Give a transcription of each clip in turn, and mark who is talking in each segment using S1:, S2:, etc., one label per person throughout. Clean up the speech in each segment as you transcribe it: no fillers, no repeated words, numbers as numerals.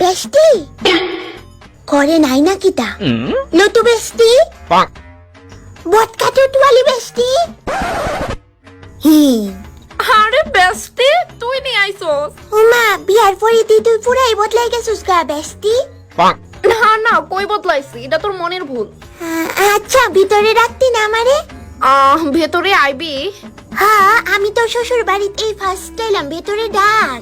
S1: বেস্টি করে নাই না কিতা লতু বেস্টি বটকা টুটওয়ালি বেস্টি
S2: আরে বেস্টি তুই নি আইছস?
S1: ওমা বিয়ার পরে তুই পুরাই বদলাই গেছিস গা বেস্টি।
S2: না না কই বদলাইছি, এটা তোর মনের ভুল।
S1: আচ্ছা ভিতরে রাখতি না আমারে?
S2: ভেতরে আইবি?
S1: হ্যাঁ আমি তোর শ্বশুর বাড়িতে এই ফার্স্ট এলাম, ভেতরে ডাক।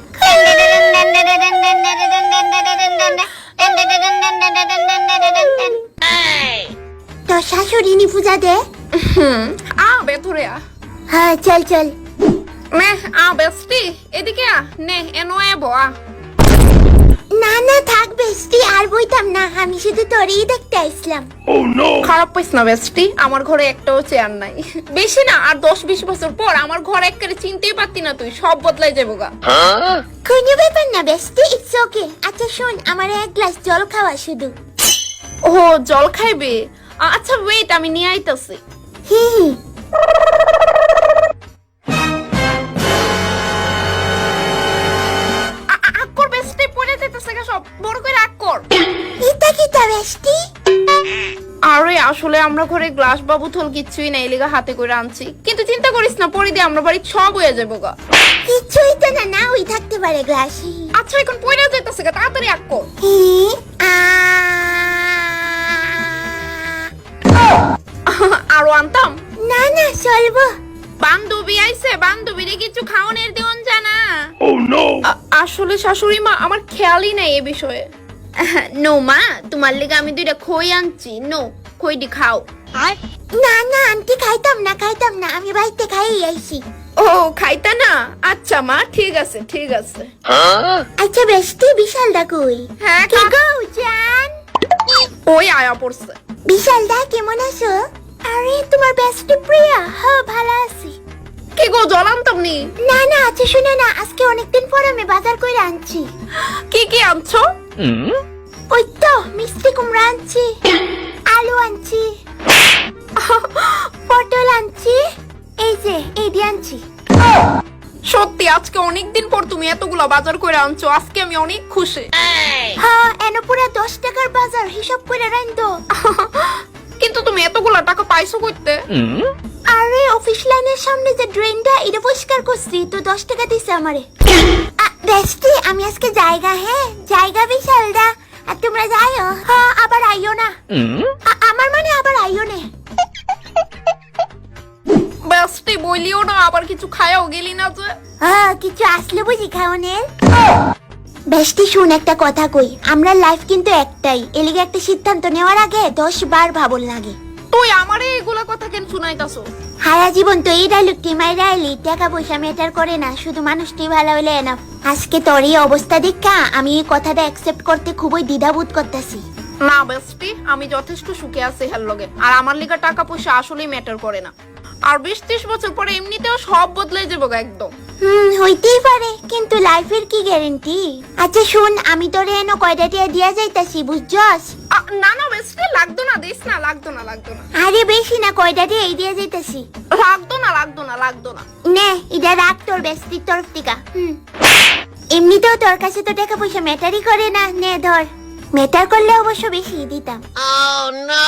S1: তোর শাশুড়ি নি পূজা দে।
S2: ভেতরে আ।
S1: হ্যাঁ চল চল।
S2: নে বেস্টি এদিকে আ, নে এনো এবো আ।
S1: না না থাক বেস্টি, আর বইতাম না, আমি শুধু তোরই দেখতে আসলাম।
S2: খারাপ পাইস না বেস্টি, আমার ঘরে একটাও চেয়ার নাই। বেশি না আর 10-20 বছর পর আমার ঘর একেবারে চিনতেই পারতি না তুই, সব বদলাই যাবো গা।
S1: কোনো ব্যাপার না বেস্টি, ইটস ওকে। আচ্ছা শোন, আমার এক গ্লাস জল খাওয়া শুধু।
S2: ও জল খাইবে? আচ্ছা ওয়েট, আমি নিয়ে আইতাছি।
S1: হি
S2: আকর বেস্টি পড়ে যাইতাছে গা সব, বড় করে আকর।
S1: এটা কি তা বেস্টি?
S2: আরে আসলে আমরা ঘরে গ্লাস বা বোতল কিছুই নাই, এলিগা হাতে করে আনছি। কিন্তু চিন্তা করিস না, পরে দিয়ে আমরা বাড়ি সব হয়ে যাবো গা।
S1: কিছুই তো না, না ওই থাকতে পারে গ্লাস।
S2: আচ্ছা এখন পড়ে যাইতাছে গা, তাড়াতাড়ি আকর। আরো আনতাম?
S1: না না চলবো।
S2: বান্ধবী আইছে, বান্ধবীরে কিছু খাওয়ানোর দিন জানা। আসলে শাশুড়ি মা আমার খেয়ালই নাই এ বিষয়ে। নো মা, তোমার লেগে আমি দুইটা খই আনছি, নো খইটি খাও।
S1: না না আন্টি খাইতাম না, খাইতাম না, আমি বাড়িতে খাই আইছি।
S2: ও খাইতা না? আচ্ছা মা ঠিক আছে ঠিক আছে।
S1: আচ্ছা বেস্টি বিশাল দা কই?
S2: হ্যাঁ
S1: কে গো জান?
S2: ওই আয়া পড়ছে।
S1: বিশাল দা কেমন আছো? আরে তোমার বেস্টি প্রিয়া? হ্যাঁ ভালো আছি।
S2: কে গো জল আনতাম নি?
S1: না না আচ্ছা শুনে না, আজকে অনেকদিন পর আমি বাজার করে আনছি।
S2: কি কি আনছো?
S1: ওই তো মিষ্টি কুমড়া আনছি, আলু আনছি, পটল আনছি, এই যে এই দিয়ে আনছি।
S2: সত্যি আজকে অনেকদিন পর তুমি এতগুলা বাজার করে আনছো, আজকে আমি অনেক খুশি।
S1: হ্যাঁ এনে পুরা 10 টাকার বাজার হিসাব করে রাখতো।
S2: কিন্তু তুমি এতগুলা টাকা পাইছো কইতে?
S1: আরে অফিস লাইনের সামনে যে ড্রেনটা এটা পরিষ্কার করছি, তো 10 টাকা দিছে আমারে। বেস্টি আমি আজকে জায়গা, হ্যাঁ জায়গা বিশাল দা, আর তোমরা যাইও। হ্যাঁ আবার আইও না, আমার মানে আবার আইও না।
S2: বেস্টি বইলিও না, আবার কিছু খায়াও গেলি না যে।
S1: হ্যাঁ কিছু আসলে বুঝি খাওয়ানের। বেস্টি শুন একটা কথা কই, আমরা লাইফ কিন্তু একটাই, এলিগে একটা সিদ্ধান্ত নেওয়ার আগে 10 বার ভাবল লাগে।
S2: তুই আমারে এগুলা কথা কেন শুনাইতাছো?
S1: সারা জীবন তো এই ডায়লগটি মাইরা আইলি, টাকা পয়সা ম্যাটার করে না, শুধু মানুষটি ভালো হইলে এনাফ। আজকে তোর এই অবস্থা দেখা আমি এই কথাটা অ্যাকসেপ্ট করতে খুবই দ্বিধাবোধ করতেছি।
S2: না বেস্টি, আমি যথেষ্ট সুখে আছি হেল লগে, আর আমার লিগা টাকা পয়সা আসলেই ম্যাটার করে না। আর 20-30 বছর পরে এমনিতেও সব বদলে যাবো একদম।
S1: হইতেই পারে, কিন্তু লাইফের কি গ্যারান্টি? আচ্ছা শুন, আমি তোরে এনো কয়টা টিয়া দিয়া যাইতাছি বুঝছস?
S2: না না বেস্টি লাগতো না, দিস না, লাগতো না লাগতো না।
S1: আরে বেশি না, কয়টা টিয়া এই দিয়া যাইতাছি।
S2: লাগতো না লাগতো না লাগতো না।
S1: নে এটা রাখ তোর বেস্টির তরফ থেকে। এমনিতেও তোর কাছে তো টাকা পয়সা ম্যাটারই করে না, নে ধর। ম্যাটার করলে অবশ্য বেশি দিতাম।
S2: Oh no!